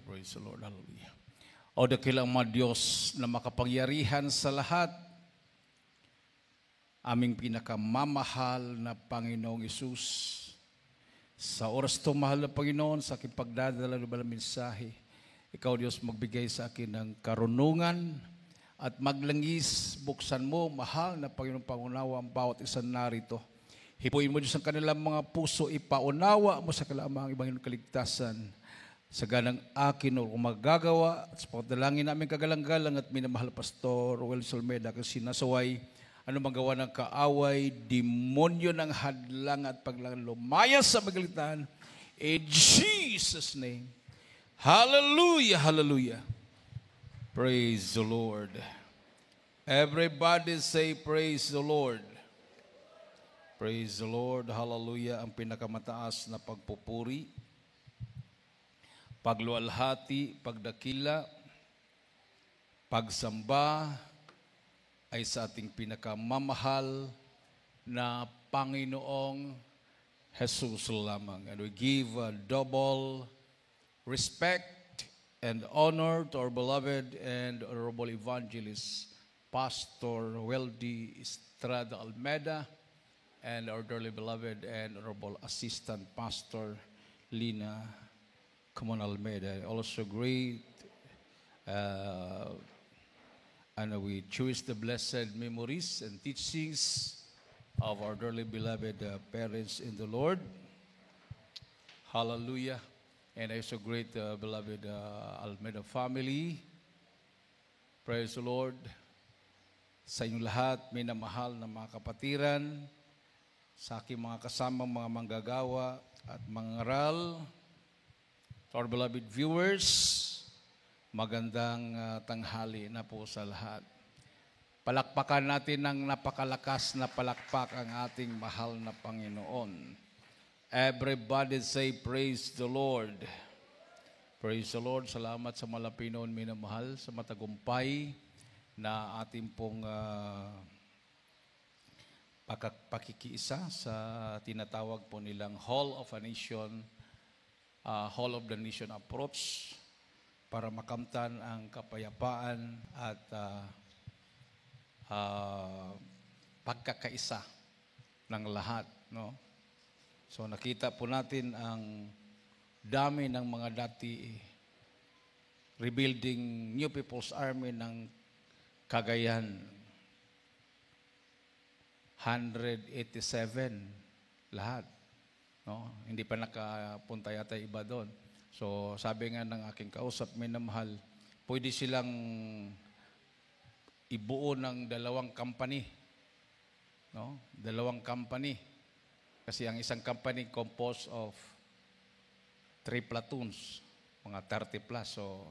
Praise the Lord. Hallelujah. O dakilang mga Diyos na makapangyarihan sa lahat, aming pinakamamahal na Panginoong Isus, sa oras ito, mahal na Panginoon, sa aking pagdadala ng balang mensahe, Ikaw, Diyos, magbigay sa akin ng karunungan at maglangis, buksan mo, mahal na Panginoong pangunawa ang bawat isang narito. Hipuin mo, Diyos, ang kanilang mga puso, ipaunawa mo sa kalamang ibang kaligtasan. Sa ganang akin o magagawa at sa pagdalangin namin kagalang-galang at minamahal Pastor Roel Solmeda kasi sinasaway ano magawa ng kaaway, demonyo ng hadlang at paglang lumayas sa magalitan. In Jesus' name. Hallelujah, hallelujah. Praise the Lord. Everybody say praise the Lord. Praise the Lord, hallelujah. Ang pinakamataas na pagpupuri, paglualhati, pagdakila, pagsamba ay sa ating pinakamamahal na Panginoong Jesus lamang. And we give a double respect and honor to our beloved and honorable evangelist, Pastor Weldy Estrada Almeda, and our dearly beloved and honorable assistant Pastor Lina Camon Almeida. Also great, and we choose the blessed memories and teachings of our dearly beloved parents in the Lord. Hallelujah. And also great beloved Almeida family. Praise the Lord. Sa inyong lahat, minamahal na mga kapatiran, sa aking mga kasamang mga manggagawa at mga ngaral, to our beloved viewers, magandang tanghali na po sa lahat. Palakpakan natin ng napakalakas na palakpak ang ating mahal na Panginoon. Everybody say, praise the Lord. Praise the Lord. Salamat sa malapinoon, minamahal, sa matagumpay na ating pong pakikiisa sa tinatawag po nilang Hall of a Nation, Hall of the Nation approach para makamtan ang kapayapaan at pagkakaisa ng lahat, no? So nakita po natin ang dami ng mga dati rebuilding New People's Army ng Cagayan. 187 lahat. No? Hindi pa nakapunta yata iba doon. So sabi nga ng aking kausap, minamahal, pwede silang ibuo ng dalawang company. No? Dalawang company. Kasi ang isang company composed of 3 platoons, mga 30 plus. So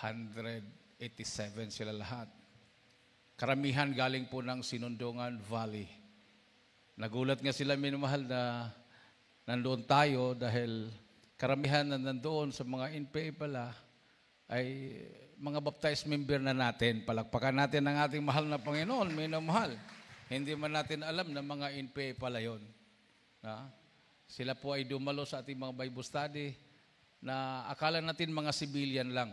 187 sila lahat. Karamihan galing po ng Sinundungan Valley. Nagulat nga sila, minamahal, na nandoon tayo dahil karamihan na nandoon sa mga NPA pala ay mga baptized member na natin. Palakpakan natin ang ating mahal na Panginoon, minamahal. Hindi man natin alam na mga NPA pala yon. Sila po ay dumalo sa ating mga Bible study na akala natin mga civilian lang.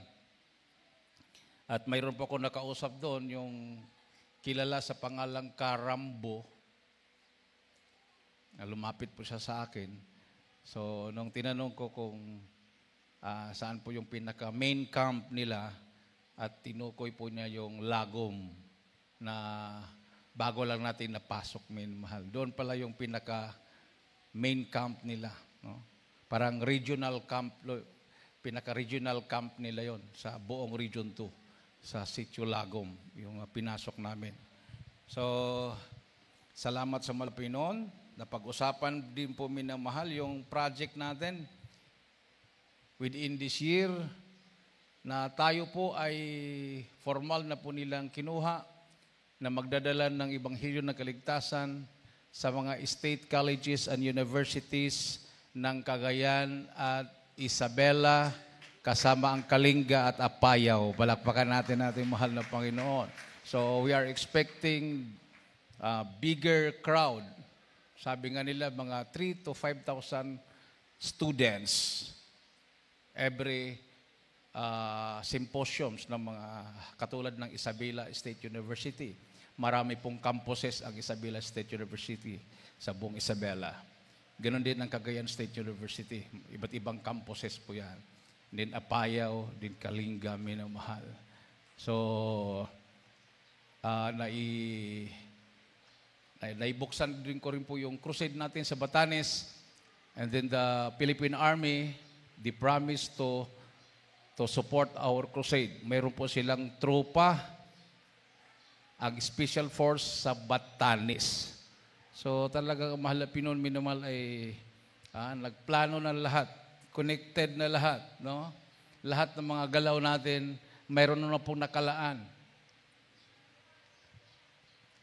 At mayroon po ako nakausap doon, yung kilala sa pangalang Karambo. Lumapit po siya sa akin. So, nung tinanong ko kung saan po yung pinaka-main camp nila, at tinukoy po niya yung Lagom na bago lang natin napasok, minamahal. Doon pala yung pinaka-main camp nila. No? Parang regional camp, pinaka-regional camp nila yon sa buong Region 2. Sa Sitio Lagom, yung pinasok namin. So, salamat sa Malapinoon. Napag-usapan din po minamahal yung project natin within this year na tayo po ay formal na po nilang kinuha na magdadala ng Ebanghelyo ng Kaligtasan sa mga state colleges and universities ng Cagayan at Isabela, kasama ang Kalinga at Apayao. Balakpakan natin ating mahal na Panginoon. So we are expecting a bigger crowd. Sabi nga nila, mga 3,000 to 5,000 students every symposiums ng mga katulad ng Isabela State University. Marami pong campuses ang Isabela State University sa buong Isabela. Ganon din ang Cagayan State University. Iba't ibang campuses po yan. Din Apayao, din Kalinga, minamahal. So, naibuksan din ko rin po yung crusade natin sa Batanes. And then the Philippine Army, they promised to support our crusade. Mayroon po silang tropa, ang Special Force sa Batanes. So talaga mahal na Pinoy minamahal ay nagplano na lahat, connected na lahat, no? Lahat ng mga galaw natin, mayroon na pong nakalaan.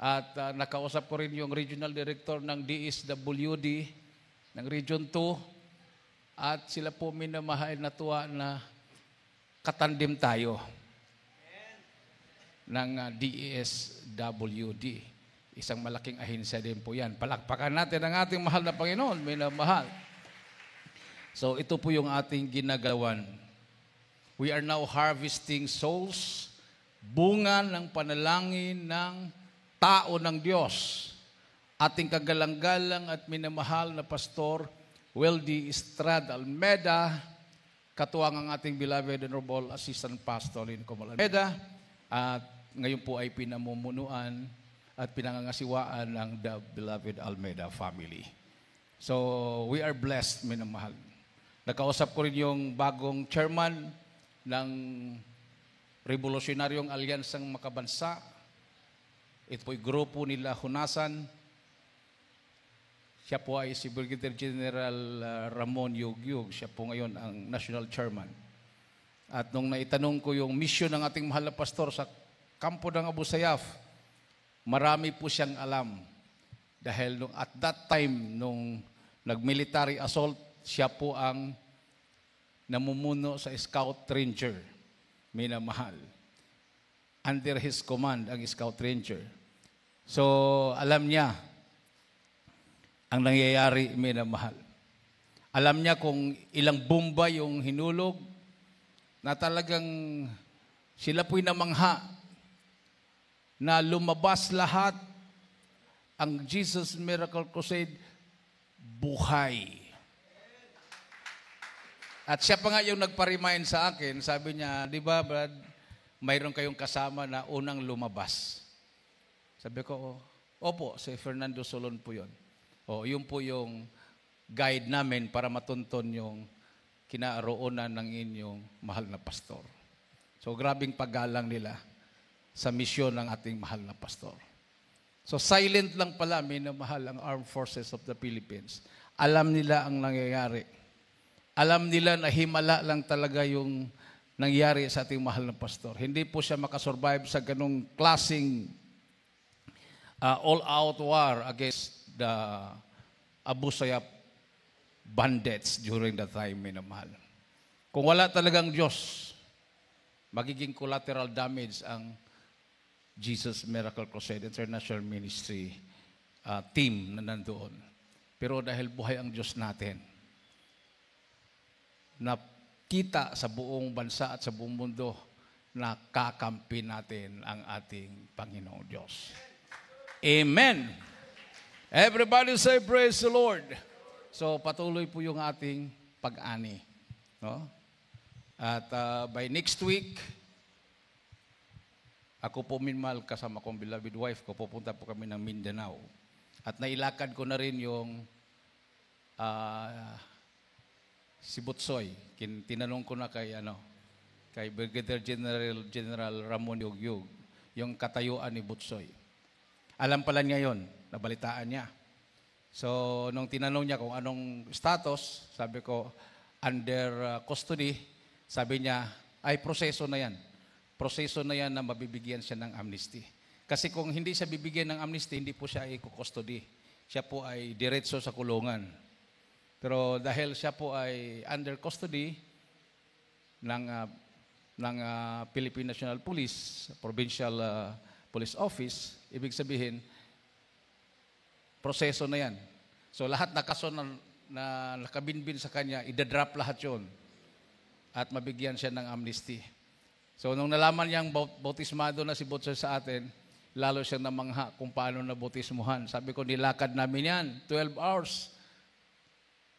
At nakausap ko rin yung Regional Director ng DSWD ng Region 2 at sila po minamahal na tuwa na katandim tayo ng DSWD. Isang malaking ahensya din po yan. Palakpakan natin ang ating mahal na Panginoon, minamahal. So ito po yung ating ginagawan. We are now harvesting souls, bunga ng panalangin ng tao ng Diyos. Ating kagalang-galang at minamahal na Pastor Weldy Estrada Almeda, katuwang ang ating beloved Honorable Assistant Pastor Lincoln Almeda, at ngayon po ay pinamumunuan at pinangangasiwaan ng the beloved Almeda family. So, we are blessed, minamahal. Nakausap ko rin yung bagong chairman ng Revolutionaryong Alyansang Makabansa. Ito po'y grupo nila Hunasan. Siya po ay si Brigadier General Ramon Yugyug. Siya po ngayon ang national chairman. At nung naitanong ko yung mission ng ating mahal na pastor sa kampo ng Abu Sayyaf, marami po siyang alam. Dahil at that time, nung nag-military assault, siya po ang namumuno sa Scout Ranger, minamahal. Under his command, ang Scout Ranger. So, alam niya ang nangyayari, minamahal. Alam niya kung ilang bomba yung hinulog, na talagang sila po'y namangha na lumabas lahat ang Jesus Miracle Crusade buhay. At siya pa nga yung nagpa-remind sa akin, sabi niya, di ba Brad, mayroon kayong kasama na unang lumabas. Sabi ko, opo, si Fernando Solon po yun. O, yun po yung guide namin para matunton yung kinaroonan ng inyong mahal na pastor. So, grabing paggalang nila sa misyon ng ating mahal na pastor. So, silent lang pala, minamahal ang Armed Forces of the Philippines. Alam nila ang nangyayari. Alam nila na himala lang talaga yung nangyari sa ating mahal na pastor. Hindi po siya makasurvive sa ganong klaseng all-out war against the Abu Sayyaf bandits during that time, minamahal. Kung wala talagang Diyos, magiging collateral damage ang Jesus Miracle Crusade International Ministry team na nandoon. Pero dahil buhay ang Diyos natin, na kita sa buong bansa at sa buong mundo na kakampi natin ang ating Panginoong Diyos. Amen! Everybody say, praise the Lord! So, patuloy po yung ating pag-ani. No? At by next week, ako po minmal kasama kong beloved wife ko, pupunta po kami ng Mindanao. At nailakad ko na rin yung si Butsoy. Tinanong ko na kay Brigadier General Ramon Yugyug, yung katayuan ni Butsoy. Alam pala niya yon, nabalitaan niya. So, nung tinanong niya kung anong status, sabi ko, under custody, sabi niya, ay proseso na yan. Proseso na yan na mabibigyan siya ng amnesty. Kasi kung hindi siya bibigyan ng amnesty, hindi po siya i-custody. Siya po ay diretso sa kulungan. Pero dahil siya po ay under custody ng Philippine National Police, Provincial Police Office, ibig sabihin, proseso na yan. So lahat na kaso na nakabinbin sa kanya, idadrop lahat yun. at mabigyan siya ng amnesty. So nung nalaman niyang bautismado na si Butcher sa atin, lalo siyang namangha kung paano nabautismuhan. Sabi ko, nilakad namin yan, 12 hours,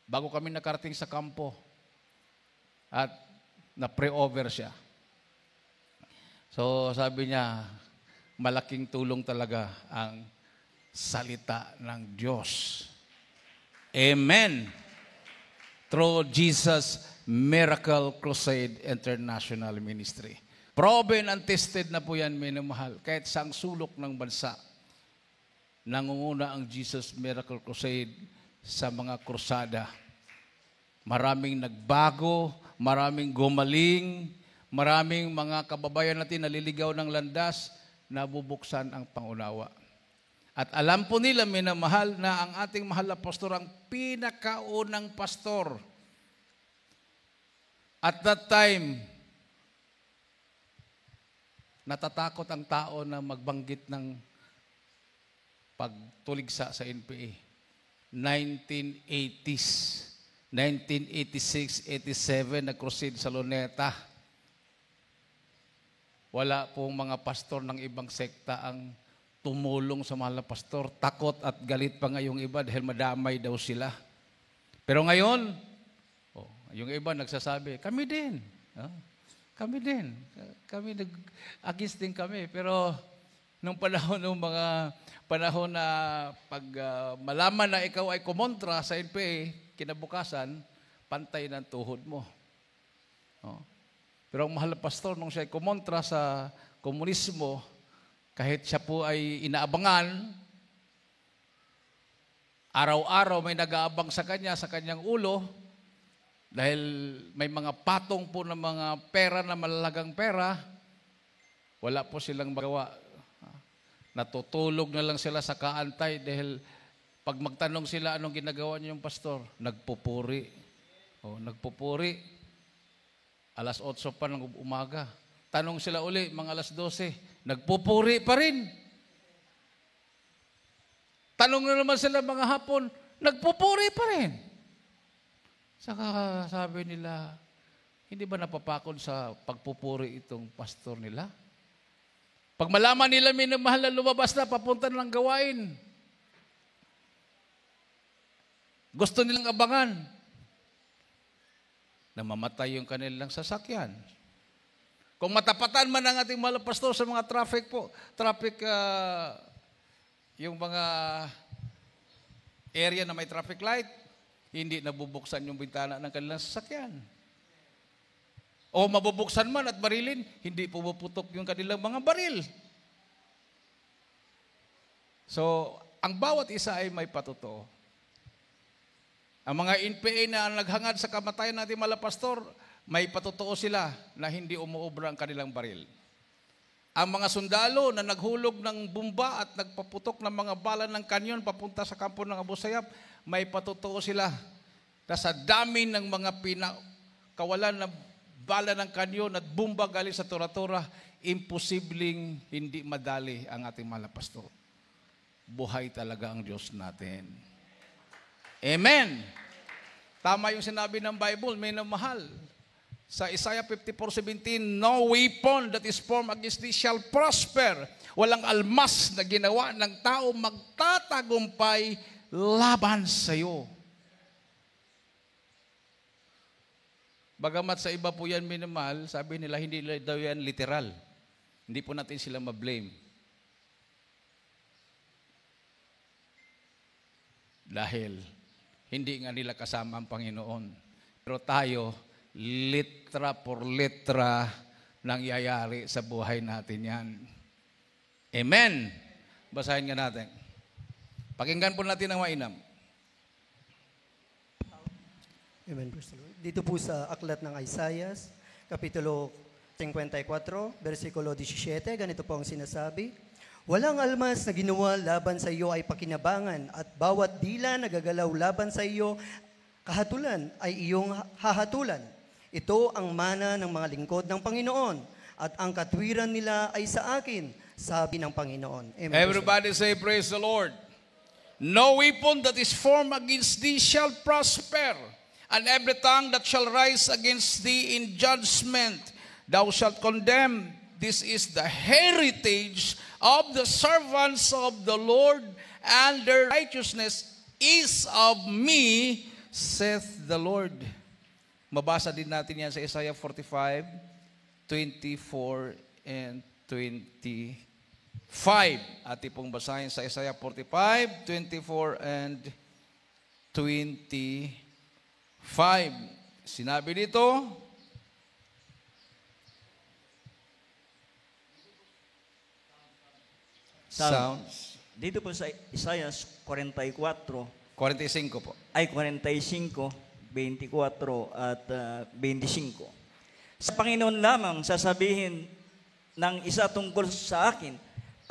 bago kami nakarating sa kampo. At na-pre-over siya. So sabi niya, malaking tulong talaga ang salita ng Diyos. Amen. Through Jesus Miracle Crusade International Ministry. Proven and tested na po yan, minamahal. Kahit sa ang sulok ng bansa, nangunguna ang Jesus Miracle Crusade sa mga krusada. Maraming nagbago, maraming gumaling, maraming mga kababayan natin naliligaw ng landas, nabubuksan ang pangunawa. At alam po nila, minamahal, na ang ating mahal na pastor ang pinakaunang pastor. At that time, natatakot ang tao na magbanggit ng pagtuligsa sa NPA. 1980s, 1986, 87, nag-crusade sa Luneta. Wala pong mga pastor ng ibang sekta ang tumulong sa mahal na pastor. Takot at galit pa nga yung iba dahil madamay daw sila. Pero ngayon, yung iba nagsasabi, kami din. Kami din. Kami nag-against din kami. Pero nung panahon, nung mga panahon na pag malaman na ikaw ay kumontra sa NPA, kinabukasan, pantay ng tuhod mo. Pero ang mahal na pastor, nung siya ay kumontra sa komunismo, kahit siya po ay inaabangan, araw-araw may nag-aabang sa kanya, sa kanyang ulo, dahil may mga patong po ng mga pera na malalagang pera, wala po silang magawa. Natutulog na lang sila sa kaantay dahil pag magtanong sila anong ginagawa niyo yung pastor, nagpupuri. Nagpupuri. Alas 8 pa ng umaga. Tanong sila uli, mga alas 12, nagpupuri pa rin. Tanong na naman sila mga hapon, nagpupuri pa rin. Saka sabi nila, hindi ba napapakon sa pagpupuri itong pastor nila? Pag malaman nila minamahal na lumabas na, papunta ng gawain. Gusto nilang abangan na mamatay yung kanilang sasakyan. Kung matapatan man ang ating mahal na pastor sa mga traffic, yung mga area na may traffic light, hindi nabubuksan yung bintana ng kanilang sasakyan. O mabubuksan man at barilin, hindi puputok yung kanilang mga baril. So, ang bawat isa ay may patotoo. Ang mga NPA na naghangad sa kamatayan natin mahal na pastor, may patotoo sila na hindi umuobra ang kanilang baril. Ang mga sundalo na naghulog ng bumba at nagpaputok ng mga bala ng kanyon papunta sa kampo ng Abu Sayyaf, may patotoo sila na sa dami ng mga kawalan na bala ng kanyon at bumba galing sa Tora-Tora, imposibleng hindi madali ang ating mahal na pastor. Buhay talaga ang Diyos natin. Amen! Tama yung sinabi ng Bible, may namahal. Sa Isaiah 54:17, no weapon that is formed against thee shall prosper. Walang almas na ginawa ng tao magtatagumpay laban sa iyo. Bagamat sa iba po yan minamahal, sabi nila hindi daw yan literal. Hindi po natin sila ma-blame. Dahil hindi nga nila kasama ang Panginoon. Pero tayo, litra por litra nangyayari sa buhay natin yan. Amen! Basahin nga natin. Pakinggan po natin ang mainam. Amen. Dito po sa aklat ng Isaiah, Kapitulo 54, versikulo 17, ganito po ang sinasabi, walang almas na ginawa laban sa iyo ay pakinabangan at bawat dila na gagalaw laban sa iyo, kahatulan ay iyong hahatulan. Ito ang mana ng mga lingkod ng Panginoon at ang katwiran nila ay sa akin, sabi ng Panginoon. Amen. Everybody say, praise the Lord. No weapon that is formed against thee shall prosper. and every tongue that shall rise against thee in judgment, thou shalt condemn. This is the heritage of the servants of the Lord, and their righteousness is of me, saith the Lord. Mabasa din natin yan sa Isaiah 45, 24, and 25. At pong basahin sa Isaiah 45, 24, and 25. Sinabi dito, Sounds. Dito po sa Isaiah 44, 45 po. ay 45, 24 at 25. Sa Panginoon lamang sasabihin ng isa tungkol sa akin,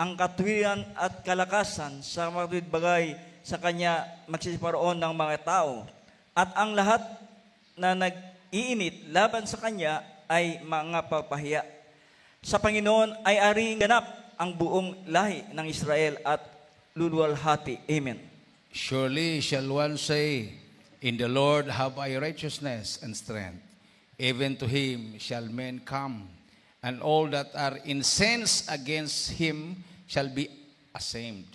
ang katuwiran at kalakasan sa matuwid bagay sa Kanya magsisiparoon ng mga tao. At ang lahat na nag-iinit laban sa Kanya ay mga papahiya. Sa Panginoon ay aring ganap ang buong lahi ng Israel at luluwalhati. Amen. Surely shall one say, in the Lord have I righteousness and strength. Even to him shall men come, and all that are incensed against him shall be ashamed.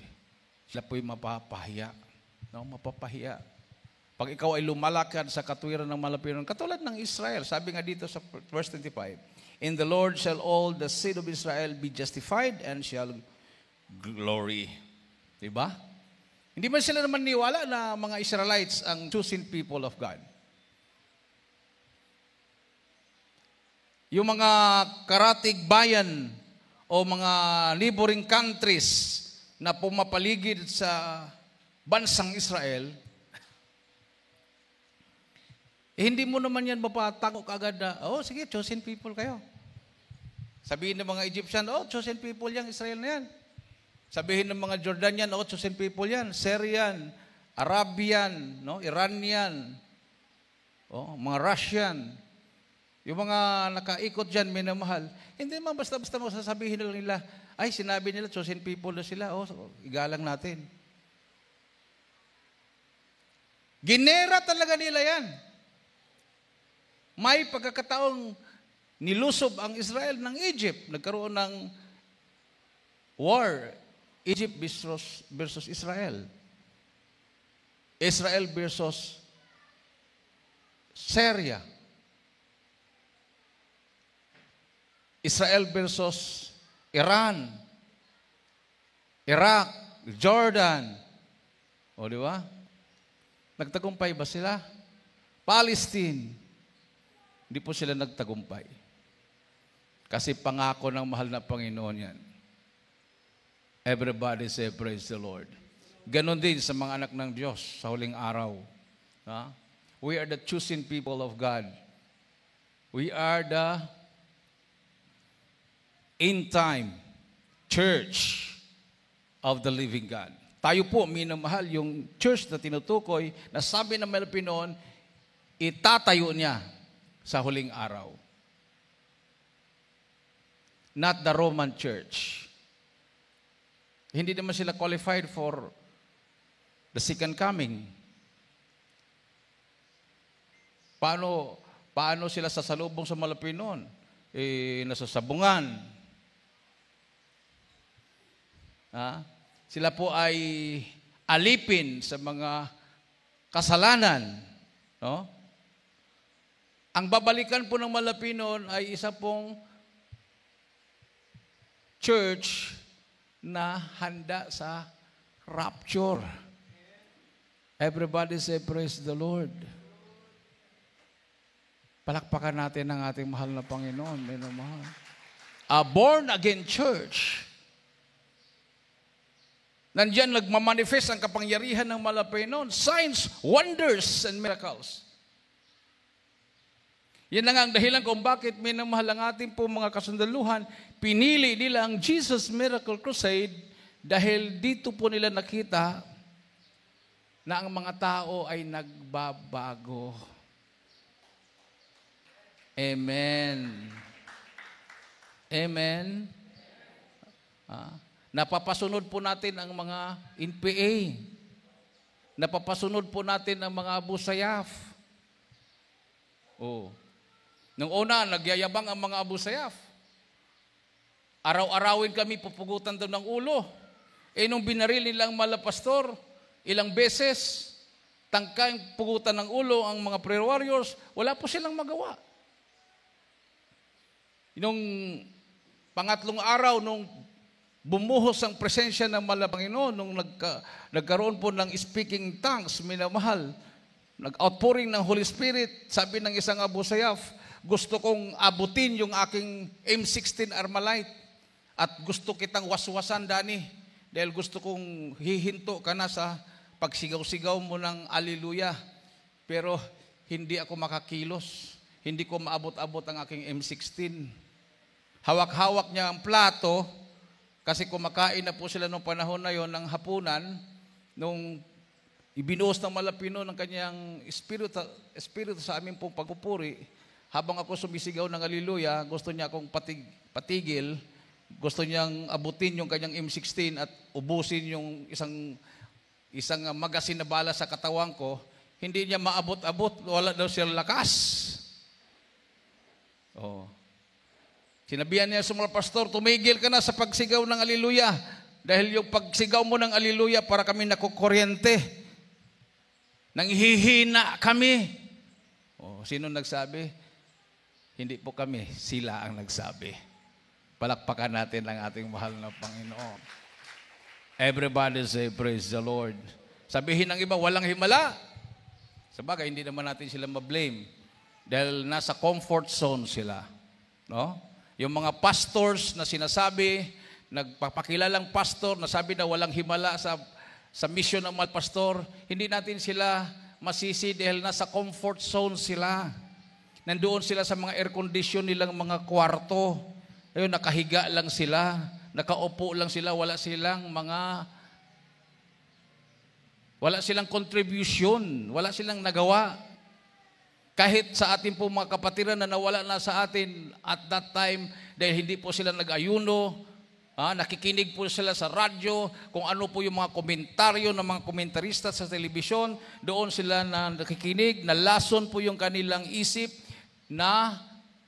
Sila po'y mapapahiya. No, mapapahiya. Pag ikaw ay lumalakad sa katuwiran ng malapinon, katulad ng Israel, sabi nga dito sa verse 25, in the Lord shall all the seed of Israel be justified and shall glory. Diba? Hindi man sila naman niwala na mga Israelites ang chosen people of God. Yung mga karatig bayan o mga neighboring countries na pumapaligid sa bansang Israel, hindi mo naman yan mapatango kagad na, oh sige, chosen people kayo. Sabihin ng mga Egyptian, oh chosen people yan, Israel na yan. Sabihin ng mga Jordanian, oh chosen people yan, Syrian, Arabian, no, Iranian, oh, mga Russian, yung mga nakaikot dyan, minamahal. Hindi naman basta-basta mo sasabihin nila, ay sinabi nila, chosen people na sila, oh igalang natin. Ginera talaga nila yan. May pagkakataong nilusob ang Israel ng Egypt. Nagkaroon ng war. Egypt versus Israel. Israel versus Syria. Israel versus Iran. Iraq. Jordan. O di ba? Nagtagumpay ba sila? Palestine. Hindi po sila nagtagumpay. Kasi pangako ng mahal na Panginoon yan. Everybody say, praise the Lord. Ganon din sa mga anak ng Diyos sa huling araw. Ha? We are the chosen people of God. We are the in-time church of the living God. Tayo po, minamahal, yung church na tinutukoy, na sabi ng Panginoon, itatayo niya sa huling araw. Not the Roman Church. Hindi naman sila qualified for the second coming. Paano sila sasalubong sa malapinon? Nasasabungan. Sila po ay alipin sa mga kasalanan. No? Ang babalikan po ng malapinon ay isa pong church na handa sa rapture. Everybody say, praise the Lord. Palakpakan natin ang ating mahal na Panginoon. Minamahal. A born-again church. Nandiyan nagmamanifest ang kapangyarihan ng malapinon. Signs, wonders, and miracles. Yan na nga ang dahilan kung bakit minamahal ang ating po mga kasundaluhan. Pinili nila ang Jesus Miracle Crusade dahil dito po nila nakita na ang mga tao ay nagbabago. Amen. Amen. Napapasunod po natin ang mga NPA. Napapasunod po natin ang mga Abu Sayyaf. Oo. Nung una, nagyayabang ang mga Abu Sayyaf. Araw-arawin kami, pupugutan daw ng ulo. Nung binaril nilang mala pastor, ilang beses, tangkang pugutan ng ulo ang mga prayer warriors, wala po silang magawa. Nung pangatlong araw, nung bumuhos ang presensya ng mala Panginoon, nung nagkaroon po ng speaking tongues, minamahal, nag-outpouring ng Holy Spirit, sabi ng isang Abu Sayyaf, gusto kong abutin yung aking M16 Armalite at gusto kitang waswasan, Dani, dahil gusto kong hihinto ka na sa pagsigaw-sigaw mo ng Alleluia. Pero hindi ako makakilos. Hindi ko maabot-abot ang aking M16. Hawak-hawak niya ang plato kasi kumakain na po sila noong panahon na yon ng hapunan nung ibinuhos ng malapino ng kanyang espiritu sa aming pong pagpupuri. Habang ako sumisigaw ng Alleluia, gusto niya akong patigil, gusto niyang abutin yung kanyang M16 at ubusin yung isang magasin na bala sa katawan ko. Hindi niya maabot-abot, wala daw siya lakas. Oh. Sinabihan niya sa mga pastor, tumigil ka na sa pagsigaw ng Alleluia. Dahil yung pagsigaw mo ng Alleluia, para kami nakukuryente. Nanghihina kami. Oh, sino nagsabi? Hindi po kami, sila ang nagsabi. Palakpakan natin ang ating mahal na Panginoon. Everybody say, praise the Lord. Sabihin ng iba, walang himala. Sabagay, hindi naman natin sila ma-blame. Dahil nasa comfort zone sila. No? Yung mga pastors na sinasabi, nagpapakilalang pastor, nasabi na walang himala sa mission ng mga pastor, hindi natin sila masisi dahil nasa comfort zone sila. Nandoon sila sa mga air condition nilang mga kwarto. Ayun, nakahiga lang sila, nakaupo lang sila, wala silang contribution, wala silang nagawa. Kahit sa atin po mga kapatiran na nawala na sa atin at that time, dahil hindi po sila nag-ayuno, nakikinig po sila sa radyo, kung ano po yung mga komentaryo ng mga komentarista sa telebisyon, doon sila na nakikinig, nalason po yung kanilang isip, na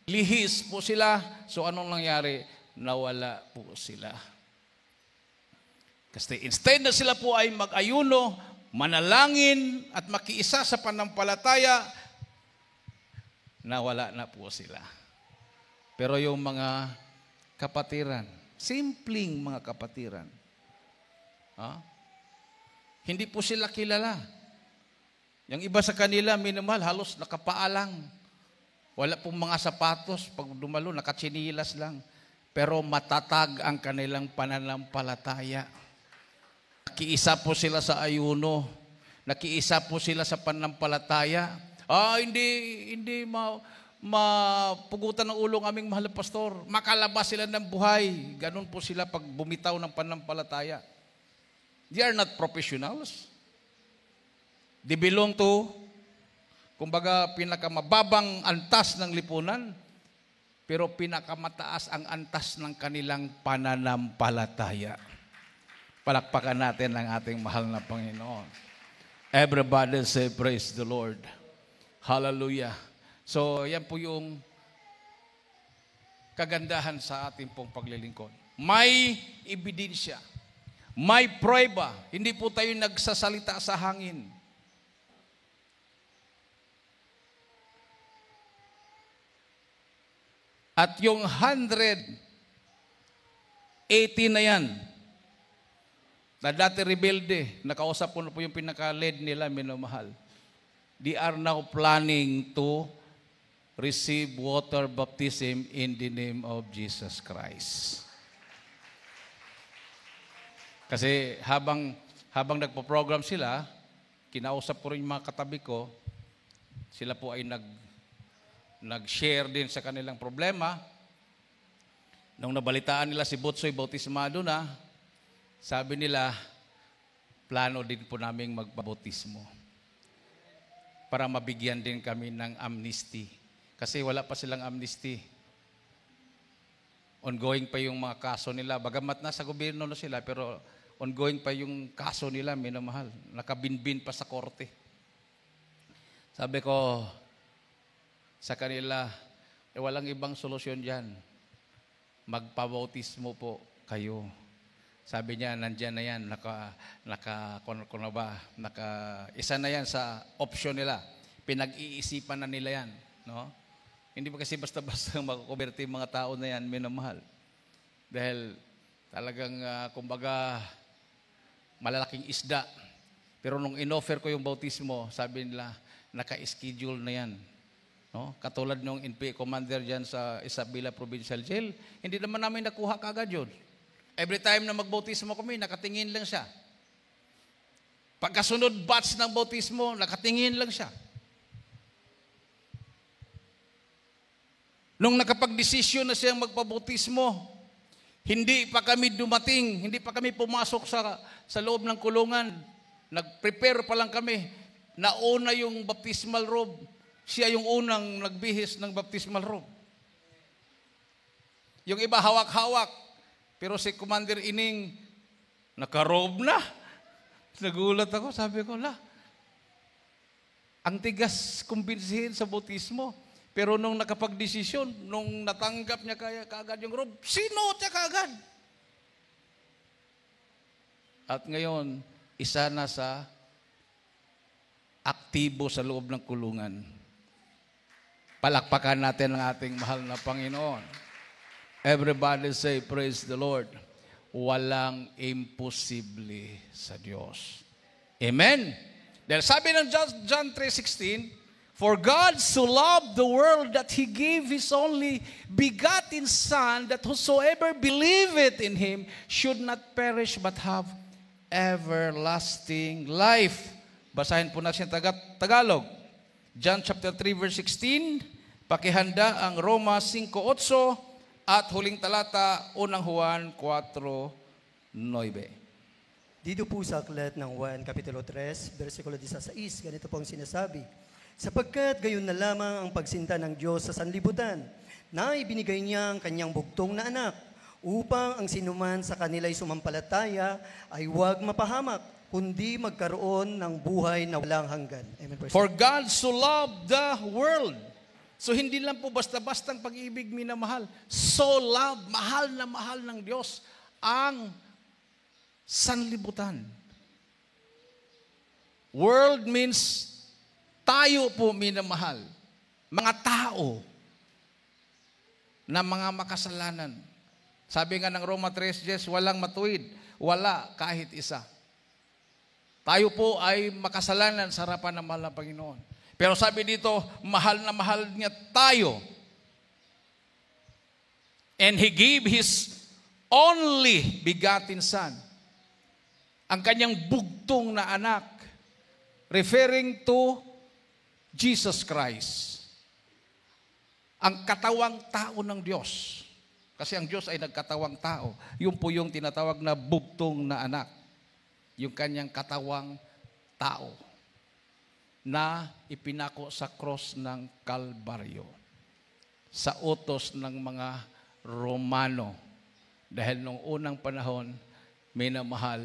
lihis po sila. So anong nangyari? Nawala po sila. Kasi instead na sila po ay mag-ayuno, manalangin at makiisa sa panampalataya, nawala na po sila. Pero yung mga kapatiran, simpleng mga kapatiran, hindi po sila kilala. Yung iba sa kanila, minamahal, halos nakapaalang. Wala pong mga sapatos, pag dumalo, nakatsinilas lang. Pero matatag ang kanilang pananampalataya. Nakiisa po sila sa ayuno. Nakiisa po sila sa pananampalataya. Hindi mapugutan ng ulo ng aming mahal na pastor. Makalabas sila ng buhay. Ganun po sila pag bumitaw ng pananampalataya. They are not professionals. They belong to, kumbaga, pinakamababang antas ng lipunan, pero pinakamataas ang antas ng kanilang pananampalataya. Palakpakan natin ang ating mahal na Panginoon. Everybody say, praise the Lord. Hallelujah. So, yan po yung kagandahan sa ating pong paglilingkod. May ebidensya. May prueba. Hindi po tayo nagsasalita sa hangin. At yung 180 na yan, na dati rebelde, nakausap ko na po yung pinaka-lead nila, minamahal. They are now planning to receive water baptism in the name of Jesus Christ. Kasi habang nagpo-program sila, kinausap ko rin yung mga katabi ko, sila po ay nag-share din sa kanilang problema. Nung nabalitaan nila si Butsoy bautismado na, sabi nila, plano din po naming magpabautismo para mabigyan din kami ng amnesty. Kasi wala pa silang amnesty. Ongoing pa yung mga kaso nila. Bagamat nasa gobyerno na sila, pero ongoing pa yung kaso nila, minamahal. Nakabinbin pa sa korte. Sabi ko, sa kanila, walang ibang solusyon dyan. Magpabautismo po kayo. Sabi niya, nandyan na yan, isa na yan sa option nila. Pinag-iisipan na nila yan. No? Hindi ba kasi basta-basta makakonverte yung mga tao na yan, minamahal. Dahil talagang, kumbaga, malalaking isda. Pero nung inoffer ko yung bautismo, sabi nila, naka-schedule na yan. No? Katulad nung NPA commander dyan sa Isabela Provincial Jail, hindi naman namin nakuha kagad yun. Every time na magbautismo kami, nakatingin lang siya. Pagkasunod batch ng bautismo, nakatingin lang siya. Nung nakapag-desisyon na siyang magpabautismo, hindi pa kami dumating, hindi pa kami pumasok sa loob ng kulungan. Nag-prepare pa lang kami. Nauna yung baptismal robe. Siya yung unang nagbihis ng baptismal robe. Yung iba hawak-hawak. Pero si Commander Ining, naka-robe na. Nagulat ako, sabi ko, ang tigas kumbinsihin sa bautismo. Pero nung nakapag-desisyon, nung natanggap niya kaagad yung robe, sinuot niya kaagad. At ngayon, isa na sa aktibo sa loob ng kulungan. Palakpakan natin ang ating mahal na Panginoon. Everybody say, praise the Lord. Walang imposible sa Diyos. Amen? Dahil sabi ng John 3:16, for God so loved the world that He gave His only begotten Son, that whosoever believeth in Him should not perish but have everlasting life. Basahin po natin Tagalog. John chapter 3 verse 16, pakihanda ang Roma 5:8 at huling talata, unang Juan 4:9. Dito po sa aklat ng Juan Kapitulo 3, versikulo 16, ganito po ang sinasabi, sapagkat gayon na lamang ang pagsinta ng Diyos sa sanlibutan, na ibinigay niya ang kanyang bugtong na anak, upang ang sinuman sa kanila'y sumampalataya ay huwag mapahamak, kundi magkaroon ng buhay na walang hanggan. Amen. For God so loved the world. So hindi lang po basta-bastang pag-ibig minamahal. So love, mahal na mahal ng Diyos ang sanlibutan. World means tayo po minamahal. Mga tao na mga makasalanan. Sabi nga ng Roma 3:10, walang matuwid. Wala kahit isa. Tayo po ay makasalanan sa harapan ng mahal na Panginoon. Pero sabi dito, mahal na mahal niya tayo. And He gave His only begotten Son. Ang kanyang bugtong na anak. Referring to Jesus Christ. Ang katawang tao ng Diyos. Kasi ang Diyos ay nagkatawang tao. Yun po yung tinatawag na bugtong na anak. Yung kanyang katawang tao na ipinako sa cross ng Kalbaryo sa utos ng mga Romano. Dahil nung unang panahon, minamahal,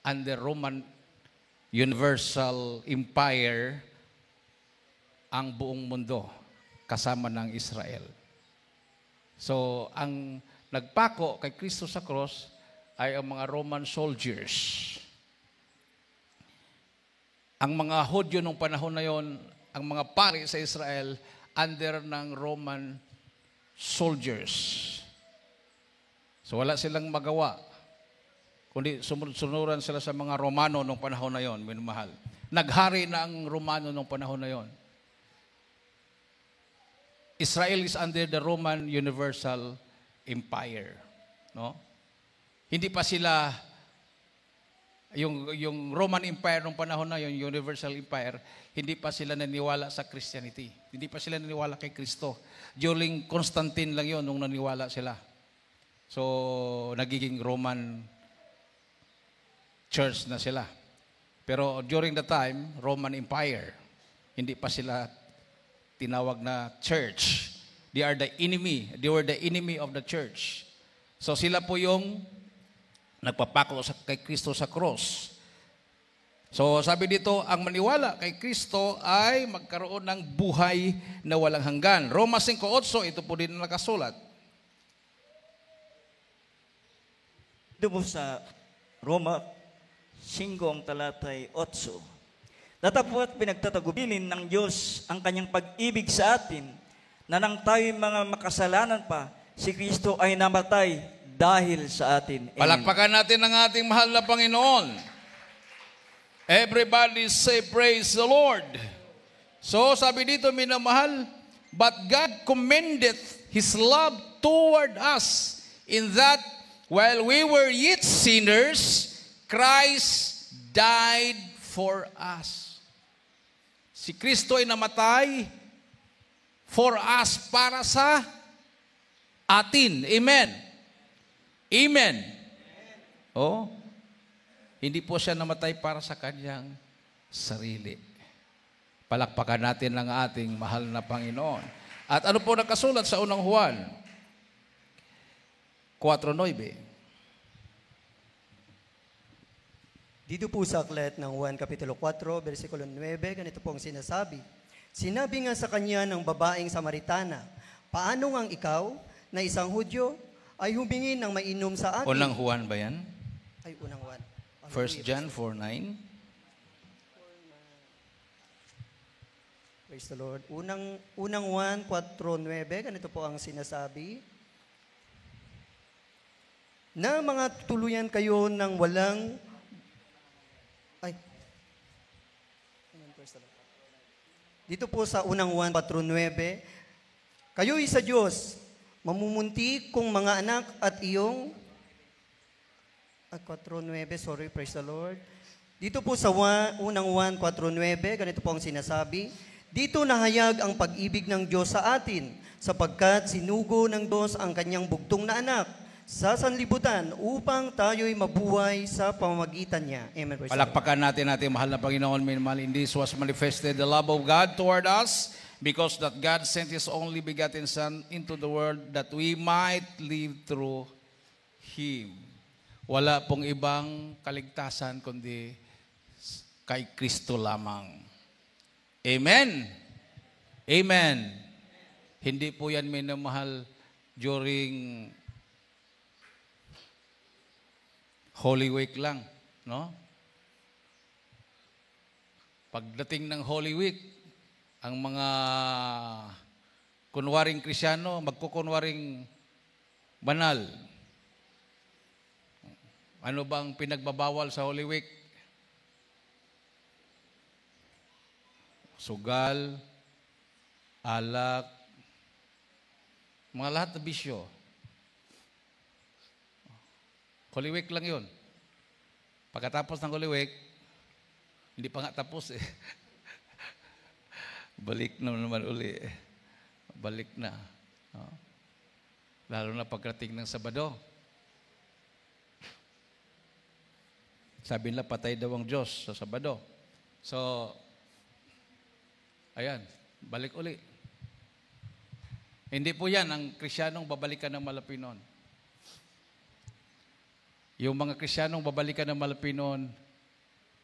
under Roman Universal Empire, ang buong mundo kasama ng Israel. So, ang nagpako kay Kristo sa cross ay ang mga Roman soldiers. Ang mga Hudyo nung panahon na yon, ang mga pari sa Israel, under ng Roman soldiers. So wala silang magawa, kundi sunuran sila sa mga Romano nung panahon na yon, minamahal. Naghari na ang Romano nung panahon na yon. Israel is under the Roman Universal Empire. No? Hindi pa sila yung Roman Empire nung panahon na yung Universal Empire, hindi pa sila naniwala sa Christianity. Hindi pa sila naniwala kay Kristo. During Constantine lang yun nung naniwala sila. So, nagiging Roman Church na sila. Pero during the time, Roman Empire, hindi pa sila tinawag na church. They are the enemy. They were the enemy of the church. So, sila po yung nagpapako kay Kristo sa cross. So sabi dito, ang maniwala kay Kristo ay magkaroon ng buhay na walang hanggan. Roma 5:8, ito po din ang nakasulat. Ito po sa Roma 5 ang talatay 8. Datapwat pinagtatagubilin ng Diyos ang kanyang pag-ibig sa atin na nang tayo'y mga makasalanan pa, si Kristo ay namatay dahil sa atin. Amen. Palakpakan natin ang ating mahal na Panginoon. Everybody say praise the Lord. So sabi dito, minamahal, but God commendeth His love toward us in that while we were yet sinners, Christ died for us. Si Kristo ay namatay for us, para sa atin. Amen. Amen. Oh, hindi po siya namatay para sa kanyang sarili. Palakpakan natin ang ating mahal na Panginoon. At ano po nakasulat sa unang Juan? 4:9. Dito po sa aklat ng Juan Kapitulo 4, versikulo 9, ganito po ang sinasabi. Sinabi nga sa kanya ng babaeng Samaritana, paano ngang ikaw, na isang Hudyo, ay humingi ng mainom sa akin? Unang Juan ba yan? Ay, unang Juan. 1 John 4:9. Praise the Lord. Unang Juan 4:9, ganito po ang sinasabi. Na mga tuluyan kayo ng walang... Ay. Amen, praise the Lord. Dito po sa unang Juan 4:9, kayo'y sa Diyos, mamumunti kung mga anak at iyong... 4:9, sorry, praise the Lord. Dito po sa unang Juan 4:9, ganito po ang sinasabi, dito nahayag ang pag-ibig ng Diyos sa atin, sapagkat sinugo ng Diyos ang kanyang bugtong na anak sa sanlibutan upang tayo'y mabuhay sa pamamagitan niya. Amen. Praise the Lord. Palakpakan natin mahal na Panginoon, minamahal, in this was manifested the love of God toward us, because that God sent His only begotten Son into the world that we might live through Him. Wala pong ibang kaligtasan kundi kay Kristo lamang. Amen. Amen. Hindi po yan minamahal during Holy Week lang, no? Pagdating ng Holy Week, ang mga kunwaring Krisyano, magkukunwaring banal. Ano bang pinagbabawal sa Holy Week? Sugal, alak, mga lahat na bisyo. Holy Week lang yun. Pagkatapos ng Holy Week, hindi pa nga tapos eh. Balik na naman uli eh. Balik na. No? Lalo na pagdating ng Sabado. Sabi nila, patay daw ang Diyos sa Sabado. So, ayan, balik uli. Hindi po yan ang Krisyanong babalikan ng malapinon. Yung mga Krisyanong babalikan ng malapinon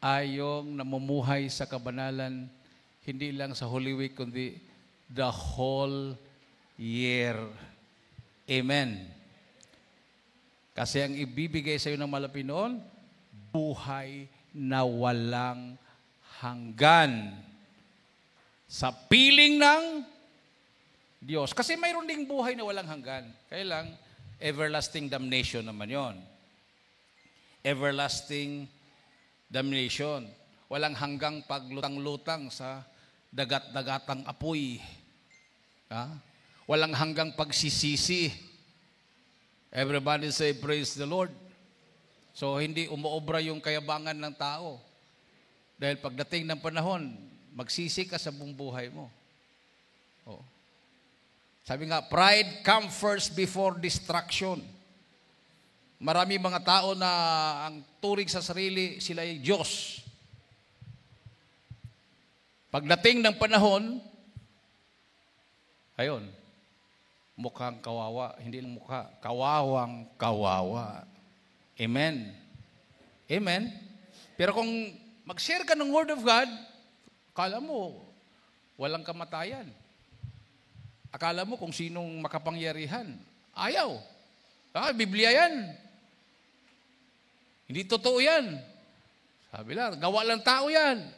ay yung namumuhay sa kabanalan, hindi lang sa Holy Week, kundi the whole year. Amen. Kasi ang ibibigay sa iyo ng malapinon, buhay na walang hanggan sa piling ng Diyos. Kasi mayroon ding buhay na walang hanggan. Kaya lang, everlasting damnation naman yon. Everlasting damnation. Walang hanggang paglutang-lutang sa dagat-dagatang apoy. Ha? Walang hanggang pagsisisi. Everybody say, praise the Lord. So, hindi umuobra yung kayabangan ng tao. Dahil pagdating ng panahon, magsisi ka sa buong buhay mo. Oh. Sabi nga, pride come first before destruction. Marami mga tao na ang turing sa sarili, sila ay Diyos. Pagdating ng panahon, ayun, mukhang kawawa, hindi lang mukha, kawawang kawawa. Amen. Amen. Pero kung Mag-share ka ng Word of God, akala mo, walang kamatayan. Akala mo kung sinong makapangyarihan. Ayaw. Biblia yan. Hindi totoo yan. Sabi lang, gawa lang tao yan.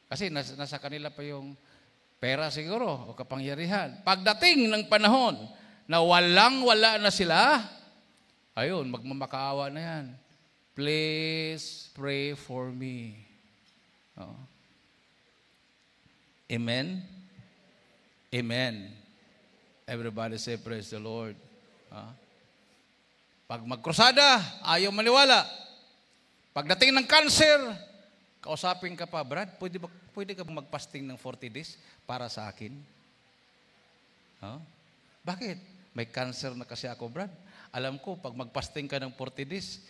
Kasi nasa kanila pa yung pera siguro o kapangyarihan. Pagdating ng panahon na walang-wala na sila, ayun, magmamakaawa na yan. Please pray for me. Amen? Amen. Everybody say, praise the Lord. Pag magkrusada, ayaw maniwala. Pagdating ng cancer, kausapin ka pa, Brad, pwede ka magpasting ng 40 days para sa akin? Bakit? May cancer na kasi ako, Brad. Alam ko, pag magpasting ka ng 40 days,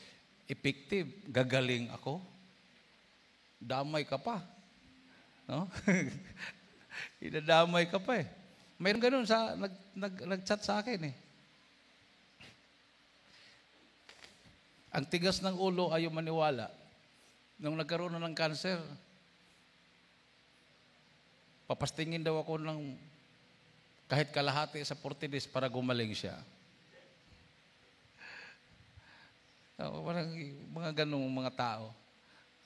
effective, gagaling ako. Damay ka pa. No? Idadamay ka pa eh. Mayroon ganun nag-chat sa akin eh. Ang tigas ng ulo, ayaw maniwala. Nung nagkaroon na ng cancer, papastingin daw ako ng kahit kalahati sa 40 days para gumaling siya. Parang mga ganung mga tao.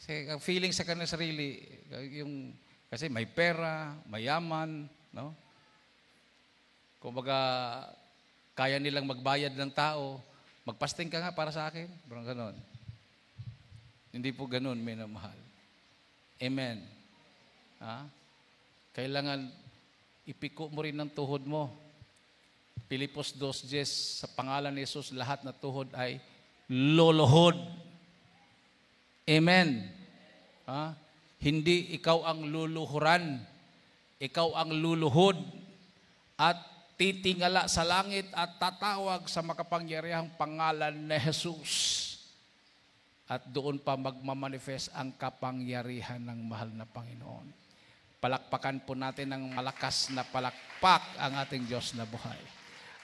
Kasi ang feeling sa kanya sarili, kasi may pera, mayaman, no? Kumbaga, kaya nilang magbayad ng tao, magpasting ka nga para sa akin. Parang ganon. Hindi po ganon, minamahal. Amen. Kailangan ipiko mo rin ng tuhod mo. Pilipos 2:10, sa pangalan ni Jesus, lahat na tuhod ay luluhod. Amen. Hindi ikaw ang luluhuran. Ikaw ang luluhod at titingala sa langit at tatawag sa makapangyarihang pangalan ni Jesus. At doon pa magmamanifest ang kapangyarihan ng mahal na Panginoon. Palakpakan po natin ng malakas na palakpak ang ating Diyos na buhay.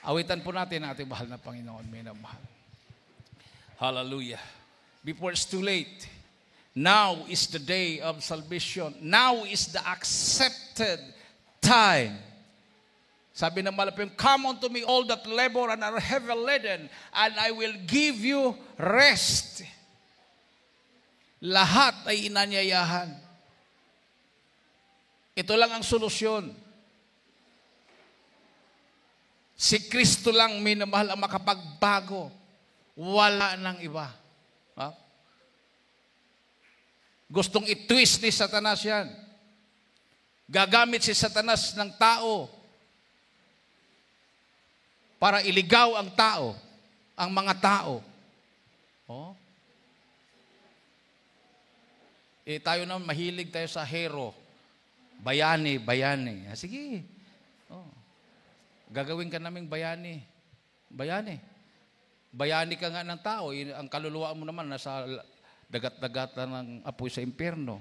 Awitan po natin ang ating mahal na Panginoon, minamahal. Hallelujah. Before it's too late, now is the day of salvation. Now is the accepted time. Sabi ng malapim, come unto me all that labor and are heavy laden, and I will give you rest. Lahat ay inanyayahan. Ito lang ang solusyon. Si Kristo lang, minamahal, ang makapagbago. Wala nang iba. Gustong i-twist ni Satanas yan. Gagamit si Satanas ng tao para iligaw ang tao, ang mga tao. Tayo naman, mahilig tayo sa hero. Bayani. Sige. Gagawin ka naming bayani. Bayani ka nga ng tao. Ang kaluluwa mo naman nasa dagat-dagatan ng apoy sa impyerno.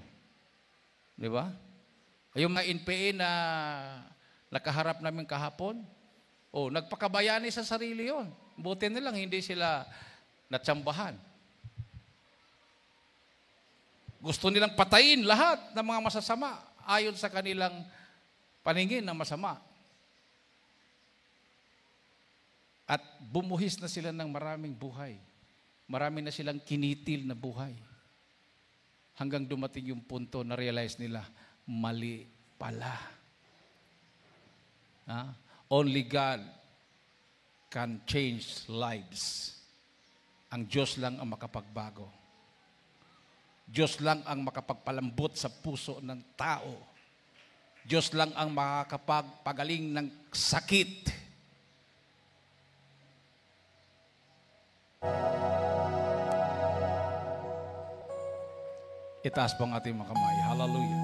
Di ba? Yung mga NPA na nakaharap namin kahapon, nagpakabayani sa sarili yon. Buti nilang hindi sila natsambahan. Gusto nilang patayin lahat ng mga masasama ayon sa kanilang paningin na masama. At bumuhis na sila ng maraming buhay. Marami na silang kinitil na buhay. Hanggang dumating yung punto na realize nila, mali pala. Only God can change lives. Ang Diyos lang ang makapagbago. Diyos lang ang makapagpalambot sa puso ng tao. Diyos lang ang makakapagpagaling ng sakit. Itaas po ang ating mga kamay. Hallelujah.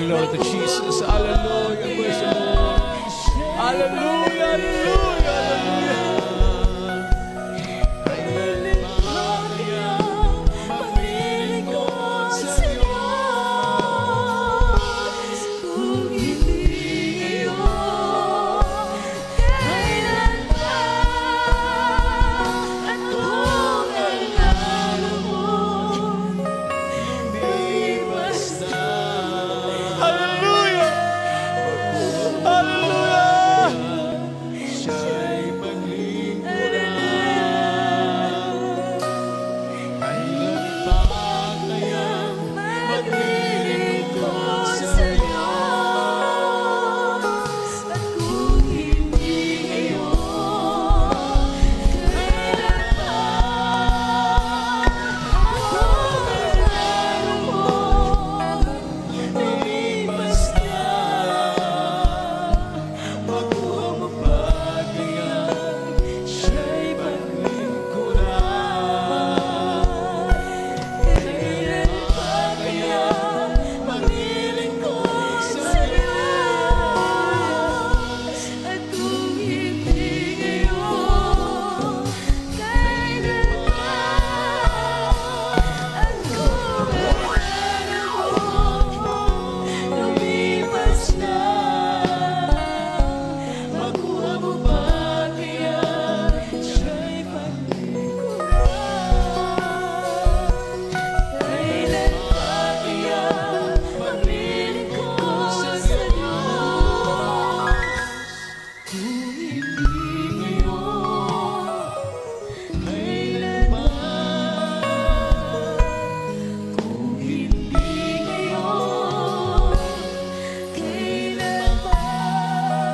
Glory to Jesus. Hallelujah. Praise the Lord. Hallelujah. Hallelujah. Hallelujah.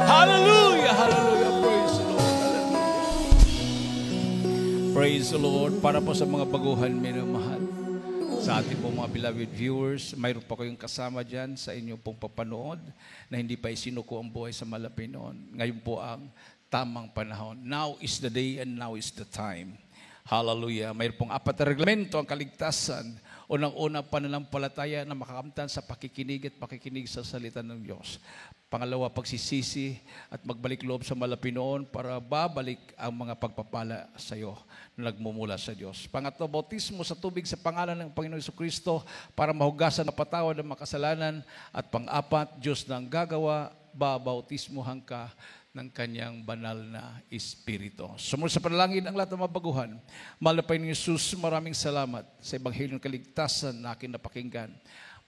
Hallelujah. Hallelujah. Praise the Lord. Hallelujah. Praise the Lord. Para po sa mga baguhan, minamahal. Sa ating pong mga beloved viewers, mayroon pa kayong kasama dyan sa inyong pong papanood na hindi pa isinuko ang buhay sa Malapinon. Ngayon po ang tamang panahon. Now is the day and now is the time. Hallelujah. Mayroon pong 4 na reglamento ang kaligtasan. Unang-unang pananampalataya na makakamtan sa pakikinig at pakikinig sa salita ng Diyos. Pangalawa, pagsisisi at magbalik loob sa Malapinoon para babalik ang mga pagpapala sa iyo na nagmumula sa Diyos. Pangatlo, bautismo sa tubig sa pangalan ng Panginoon Jesucristo para mahugasan na patawad ng makasalanan. At pang-apat, Diyos na ang gagawa, babautismuhan ka ng kanyang banal na Espiritu. Sumunod sa panalangin ang lahat ng mabaguhan. Mahal na Panginoon Jesus, maraming salamat sa Ebanghelyo ng Kaligtasan na aking napakinggan.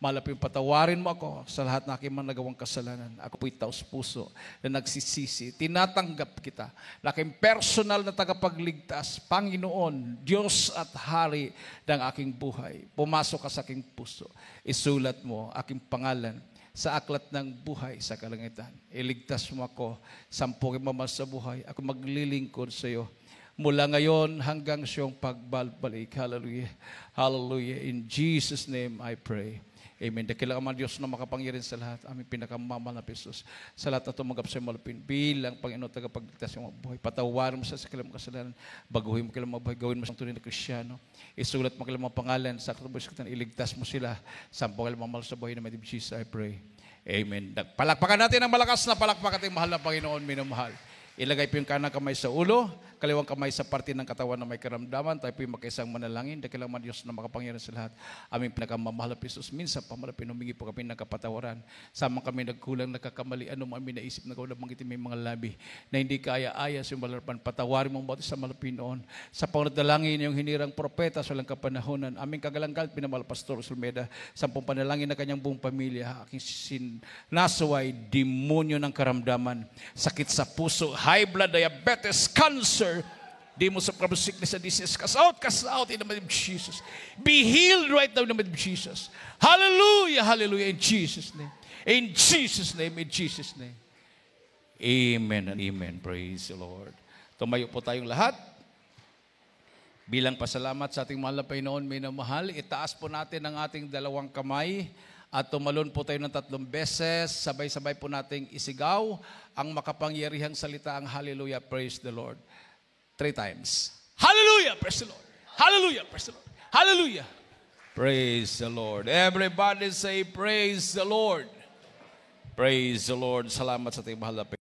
Mahal na Panginoon, patawarin mo ako sa lahat na aking mga nagawang kasalanan. Ako po'y taos-puso na nagsisisi. Tinatanggap kita na aking personal na tagapagligtas, Panginoon, Diyos at Hari ng aking buhay. Pumasok ka sa aking puso. Isulat mo aking pangalan sa aklat ng buhay sa kalangitan. Iligtas mo ako, sampungin mo sa buhay. Ako maglilingkod sa iyo mula ngayon hanggang siyang pagbalik. Hallelujah. Hallelujah. In Jesus' name I pray. Amen. Dakilang ang Diyos na makapangyarihan sa lahat. Aming pinakamamahal na Pesos. Sa lahat na tumanggap sa malapin. Bilang Panginoon tagapagligtas ng mga buhay. Patawarin mo sa kailang kasalanan. Baguhin mo kailang mga buhay. Gawin mo siyang tunay na Kristyano. Isulat mo kailang mga pangalan. Sa katubos iligtas mo sila. Sampung kailang mamahal sa buhay na may Jesus, I pray. Amen. Palakpakan natin ang malakas na palakpak ating mahal na Panginoon, minamahal. Ilagay po yung kanang kamay sa ulo, kaliwang kamay sa parte ng katawan na may karamdaman. Tayo po yung magkaisang manalangin. Dakilang man Diyos na makapangyarihan sa lahat. Aming pinakamamahal na Pesos. Minsan, pamalapin, humingi po kami ng kapatawaran. Sama kami nagkulang, nagkakamali. Ano mo kami naisip na gawin, banggitin may mga labi na hindi kaya-ayas yung malarapan. Patawarin mong bautis sa malapinoon. Sa pangalangin yung hinirang propeta sa walang kapanahonan. Aming kagalanggal, pinamahal Pastor Sulmeda. 10 panalangin na kanyang buong pamilya. Aking sinasaway, demonyo ng karamdaman, sakit sa puso, high blood, diabetes, cancer, demons of sickness and disease, cast out in the name of Jesus. Be healed right now in the name of Jesus. Hallelujah, hallelujah, in Jesus' name. In Jesus' name, in Jesus' name. Amen and amen. Praise the Lord. Tumayo po tayong lahat. Bilang pasalamat sa ating mahal na Panginoon, minamahal, itaas po natin ang ating dalawang kamay at tumalon po tayo ng 3 beses. Sabay-sabay po nating isigaw ang makapangyarihang salita, ang hallelujah, praise the Lord. 3 times. Hallelujah, praise the Lord. Hallelujah, praise the Lord. Hallelujah. Praise the Lord. Everybody say praise the Lord. Praise the Lord. Salamat sa ating mahal na